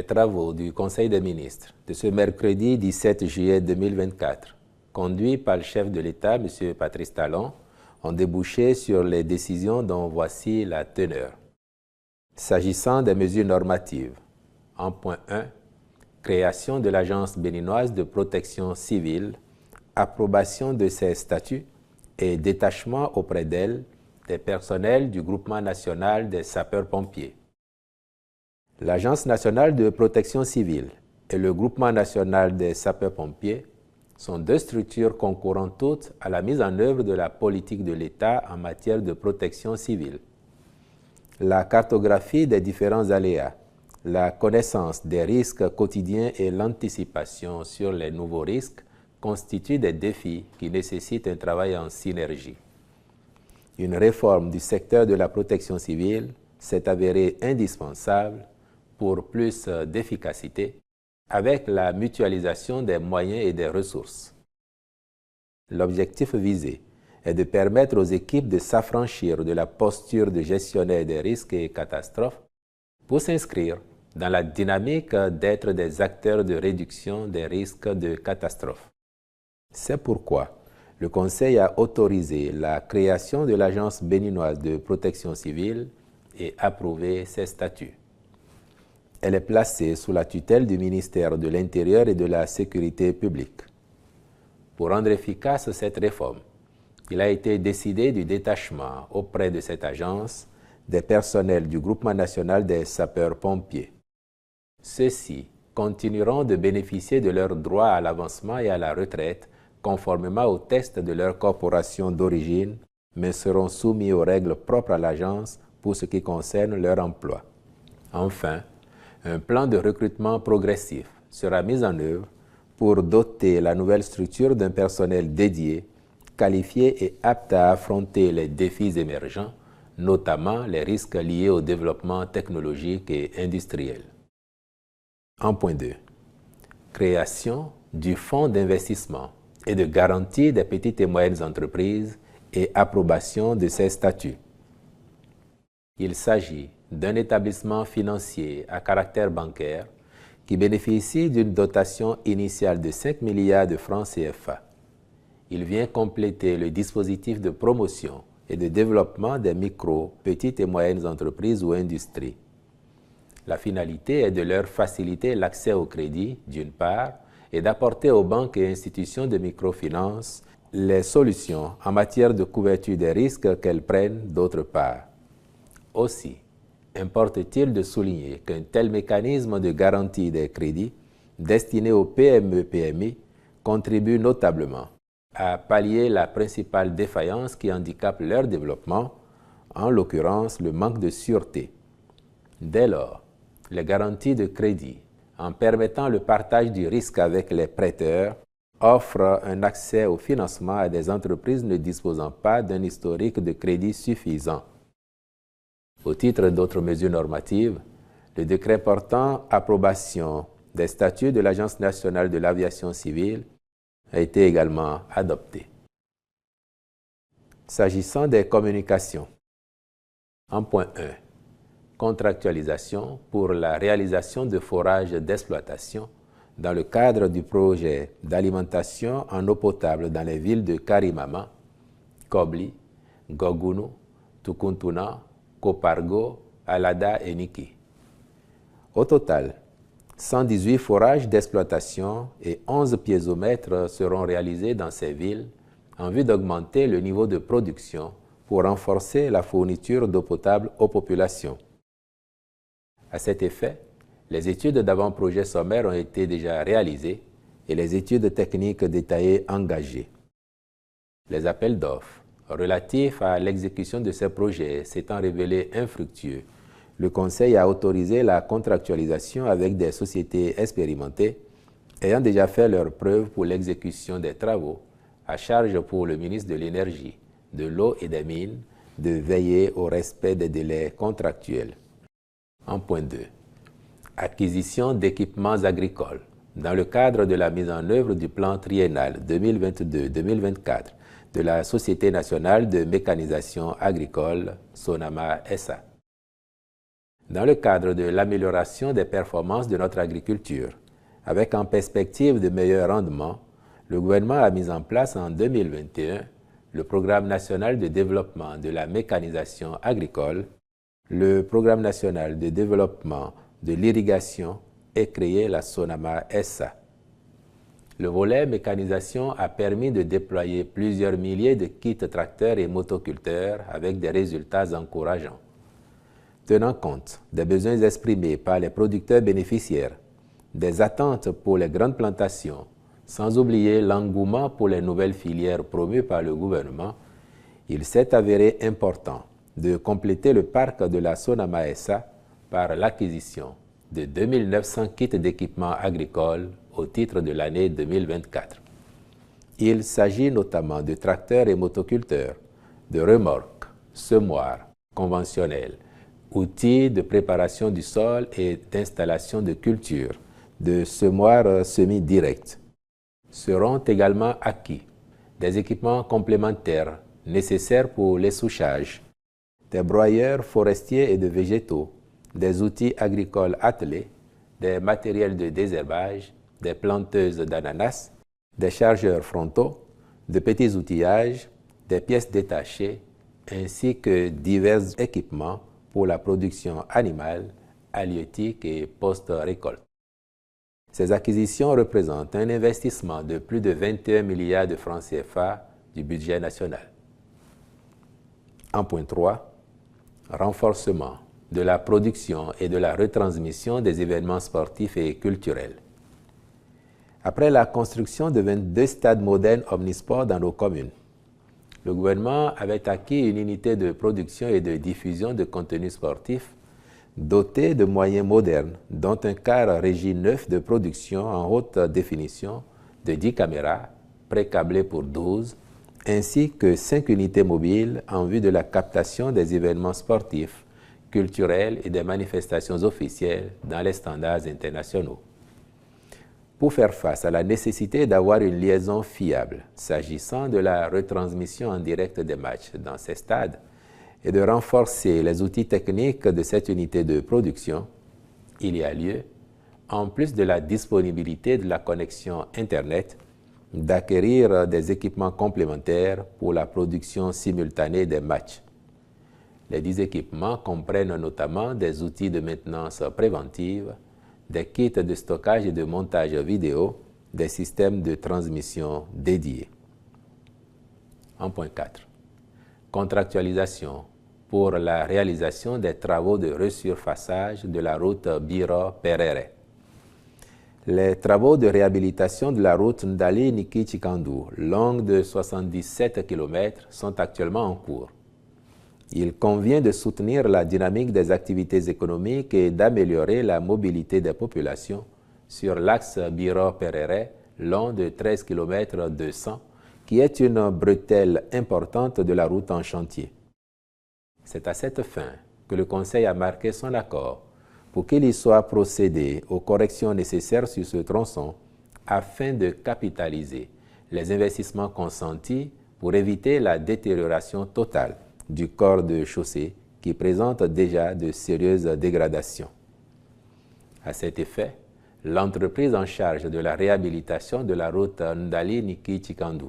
travaux du Conseil des ministres de ce mercredi 17 juillet 2024, conduits par le chef de l'État, M. Patrice Talon, ont débouché sur les décisions dont voici la teneur. S'agissant des mesures normatives, en point 1, création de l'Agence béninoise de protection civile, approbation de ses statuts et détachement auprès d'elle des personnels du Groupement national des sapeurs-pompiers. L'Agence nationale de protection civile et le Groupement national des sapeurs-pompiers sont deux structures concourant toutes à la mise en œuvre de la politique de l'État en matière de protection civile. La cartographie des différents aléas, la connaissance des risques quotidiens et l'anticipation sur les nouveaux risques constituent des défis qui nécessitent un travail en synergie. Une réforme du secteur de la protection civile s'est avérée indispensable pour plus d'efficacité avec la mutualisation des moyens et des ressources. L'objectif visé est de permettre aux équipes de s'affranchir de la posture de gestionnaire des risques et catastrophes pour s'inscrire dans la dynamique d'être des acteurs de réduction des risques de catastrophes. C'est pourquoi le Conseil a autorisé la création de l'Agence béninoise de protection civile et approuvé ses statuts. Elle est placée sous la tutelle du ministère de l'Intérieur et de la Sécurité publique. Pour rendre efficace cette réforme, il a été décidé du détachement auprès de cette agence des personnels du Groupement national des sapeurs-pompiers. Ceux-ci continueront de bénéficier de leurs droits à l'avancement et à la retraite conformément aux tests de leur corporation d'origine, mais seront soumis aux règles propres à l'agence pour ce qui concerne leur emploi. Enfin, un plan de recrutement progressif sera mis en œuvre pour doter la nouvelle structure d'un personnel dédié, qualifié et apte à affronter les défis émergents, notamment les risques liés au développement technologique et industriel. En point 2, création du fonds d'investissement et de garantie des petites et moyennes entreprises et approbation de ses statuts. Il s'agit d'un établissement financier à caractère bancaire qui bénéficie d'une dotation initiale de 5 milliards de francs CFA. Il vient compléter le dispositif de promotion et de développement des micro, petites et moyennes entreprises ou industries. La finalité est de leur faciliter l'accès au crédit, d'une part, et d'apporter aux banques et institutions de microfinance les solutions en matière de couverture des risques qu'elles prennent, d'autre part. Aussi, importe-t-il de souligner qu'un tel mécanisme de garantie des crédits destiné aux PME-PMI contribue notablement à pallier la principale défaillance qui handicape leur développement, en l'occurrence le manque de sûreté. Dès lors, les garanties de crédit, en permettant le partage du risque avec les prêteurs, offrent un accès au financement à des entreprises ne disposant pas d'un historique de crédit suffisant. Au titre d'autres mesures normatives, le décret portant approbation des statuts de l'Agence nationale de l'aviation civile a été également adopté. S'agissant des communications, en point 1, contractualisation pour la réalisation de forages d'exploitation dans le cadre du projet d'alimentation en eau potable dans les villes de Karimama, Kobli, Gogunu, Tukuntuna, Kopargo, Alada et Niki. Au total, 118 forages d'exploitation et 11 piézomètres seront réalisés dans ces villes en vue d'augmenter le niveau de production pour renforcer la fourniture d'eau potable aux populations. À cet effet, les études d'avant-projet sommaire ont été déjà réalisées et les études techniques détaillées engagées. Les appels d'offres relatifs à l'exécution de ces projets s'étant révélés infructueux, le Conseil a autorisé la contractualisation avec des sociétés expérimentées ayant déjà fait leurs preuves pour l'exécution des travaux, à charge pour le ministre de l'Énergie, de l'Eau et des Mines de veiller au respect des délais contractuels. En point 2. Acquisition d'équipements agricoles dans le cadre de la mise en œuvre du plan triennal 2022-2024 de la Société nationale de mécanisation agricole, Sonama SA. dans le cadre de l'amélioration des performances de notre agriculture. Avec en perspective de meilleurs rendements, le gouvernement a mis en place en 2021 le Programme national de développement de la mécanisation agricole, le Programme national de développement de l'irrigation et créé la SONAMA SA. Le volet mécanisation a permis de déployer plusieurs milliers de kits tracteurs et motoculteurs avec des résultats encourageants. Tenant compte des besoins exprimés par les producteurs bénéficiaires, des attentes pour les grandes plantations, sans oublier l'engouement pour les nouvelles filières promues par le gouvernement, il s'est avéré important de compléter le parc de la SONAMA SA par l'acquisition de 2900 kits d'équipements agricoles au titre de l'année 2024. Il s'agit notamment de tracteurs et motoculteurs, de remorques, semoirs conventionnels, outils de préparation du sol et d'installation de culture, de semoirs semi-directs. Seront également acquis des équipements complémentaires nécessaires pour les souchages, des broyeurs forestiers et de végétaux, des outils agricoles attelés, des matériels de désherbage, des planteuses d'ananas, des chargeurs frontaux, de petits outillages, des pièces détachées, ainsi que divers équipements pour la production animale, halieutique et post-récolte. Ces acquisitions représentent un investissement de plus de 21 milliards de francs CFA du budget national. En point 3, renforcement de la production et de la retransmission des événements sportifs et culturels. Après la construction de 22 stades modernes omnisports dans nos communes, le gouvernement avait acquis une unité de production et de diffusion de contenus sportifs dotée de moyens modernes, dont un car régie 9 de production en haute définition de 10 caméras, pré-câblées pour 12, ainsi que 5 unités mobiles en vue de la captation des événements sportifs, culturels et des manifestations officielles dans les standards internationaux. Pour faire face à la nécessité d'avoir une liaison fiable s'agissant de la retransmission en direct des matchs dans ces stades et de renforcer les outils techniques de cette unité de production, il y a lieu, en plus de la disponibilité de la connexion Internet, d'acquérir des équipements complémentaires pour la production simultanée des matchs. Les 10 équipements comprennent notamment des outils de maintenance préventive, des kits de stockage et de montage vidéo, des systèmes de transmission dédiés. En point 4. Contractualisation pour la réalisation des travaux de resurfaçage de la route Biro-Perere. Les travaux de réhabilitation de la route Ndali-Niki-Chikandu, longue de 77 km, sont actuellement en cours. Il convient de soutenir la dynamique des activités économiques et d'améliorer la mobilité des populations sur l'axe Biro-Perere, long de 13 km 200, qui est une bretelle importante de la route en chantier. C'est à cette fin que le Conseil a marqué son accord pour qu'il y soit procédé aux corrections nécessaires sur ce tronçon afin de capitaliser les investissements consentis pour éviter la détérioration totale du corps de chaussée qui présente déjà de sérieuses dégradations. À cet effet, l'entreprise en charge de la réhabilitation de la route Ndali-Niki-Chikandu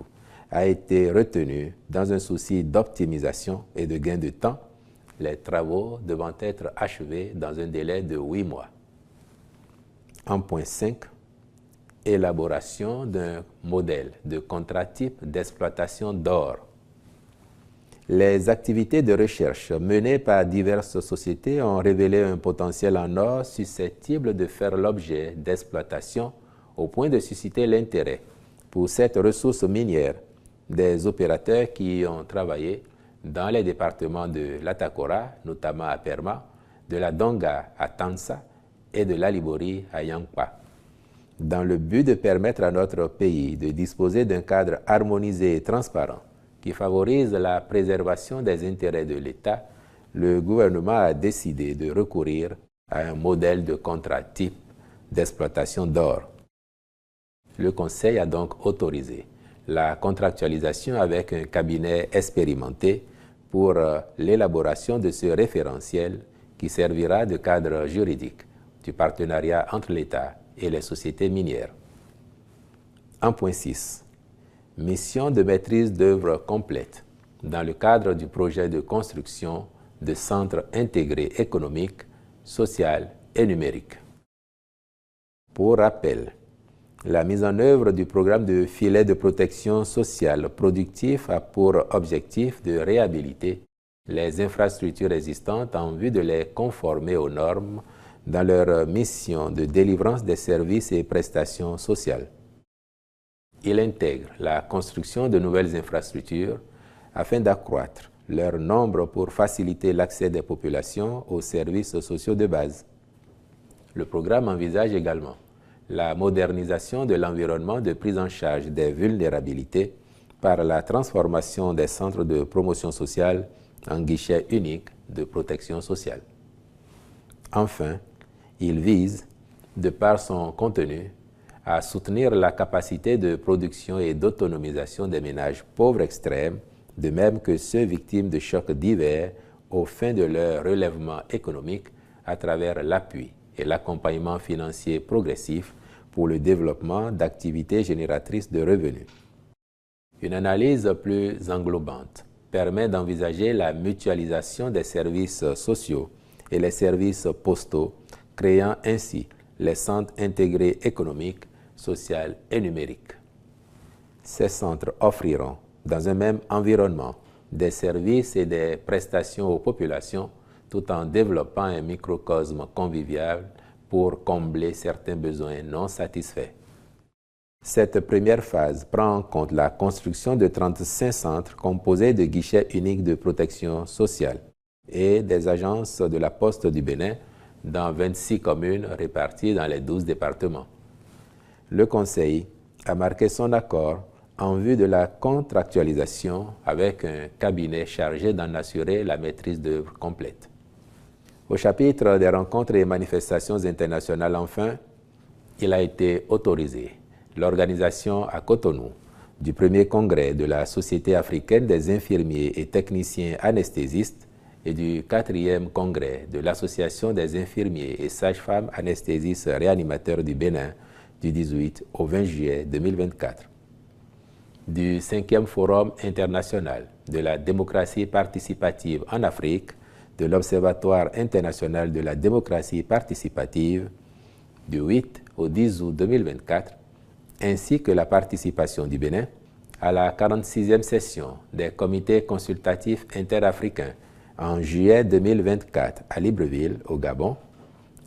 a été retenue dans un souci d'optimisation et de gain de temps, les travaux devant être achevés dans un délai de 8 mois. En point 5, élaboration d'un modèle de contrat type d'exploitation d'or. Les activités de recherche menées par diverses sociétés ont révélé un potentiel en or susceptible de faire l'objet d'exploitation au point de susciter l'intérêt pour cette ressource minière des opérateurs qui y ont travaillé dans les départements de l'Atakora, notamment à Perma, de la Donga à Tansa et de l'Alibori à Yankpa. Dans le but de permettre à notre pays de disposer d'un cadre harmonisé et transparent qui favorise la préservation des intérêts de l'État, le gouvernement a décidé de recourir à un modèle de contrat type d'exploitation d'or. Le Conseil a donc autorisé la contractualisation avec un cabinet expérimenté pour l'élaboration de ce référentiel qui servira de cadre juridique du partenariat entre l'État et les sociétés minières. 1.6. Mission de maîtrise d'œuvre complète dans le cadre du projet de construction de centres intégrés économiques, sociaux et numériques. Pour rappel, la mise en œuvre du programme de filet de protection sociale productif a pour objectif de réhabiliter les infrastructures existantes en vue de les conformer aux normes dans leur mission de délivrance des services et prestations sociales. Il intègre la construction de nouvelles infrastructures afin d'accroître leur nombre pour faciliter l'accès des populations aux services sociaux de base. Le programme envisage également la modernisation de l'environnement de prise en charge des vulnérabilités par la transformation des centres de promotion sociale en guichet unique de protection sociale. Enfin, il vise, de par son contenu, à soutenir la capacité de production et d'autonomisation des ménages pauvres extrêmes, de même que ceux victimes de chocs divers aux fins de leur relèvement économique à travers l'appui et l'accompagnement financier progressif pour le développement d'activités génératrices de revenus. Une analyse plus englobante permet d'envisager la mutualisation des services sociaux et les services postaux, créant ainsi les centres intégrés économiques, sociaux et numériques. Ces centres offriront, dans un même environnement, des services et des prestations aux populations, tout en développant un microcosme convivial pour combler certains besoins non satisfaits. Cette première phase prend en compte la construction de 35 centres composés de guichets uniques de protection sociale et des agences de la Poste du Bénin dans 26 communes réparties dans les 12 départements. Le Conseil a marqué son accord en vue de la contractualisation avec un cabinet chargé d'en assurer la maîtrise d'œuvre complète. Au chapitre des rencontres et manifestations internationales, enfin, il a été autorisé l'organisation à Cotonou du premier congrès de la Société africaine des infirmiers et techniciens anesthésistes et du 4e congrès de l'Association des infirmiers et sages-femmes anesthésistes réanimateurs du Bénin du 18 au 20 juillet 2024. Du 5e Forum international de la démocratie participative en Afrique, de l'Observatoire international de la démocratie participative du 8 au 10 août 2024, ainsi que la participation du Bénin à la 46e session des comités consultatifs interafricains en juillet 2024 à Libreville, au Gabon,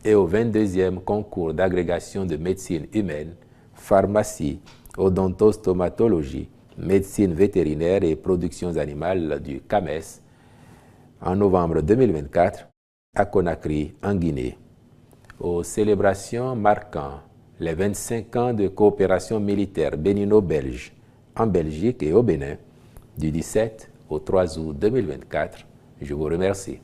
et au 22e concours d'agrégation de médecine humaine, pharmacie, odontostomatologie, médecine vétérinaire et productions animales du CAMES en novembre 2024 à Conakry, en Guinée. Aux célébrations marquant les 25 ans de coopération militaire bénino-belge en Belgique et au Bénin du 17 au 3 août 2024. Je vous remercie.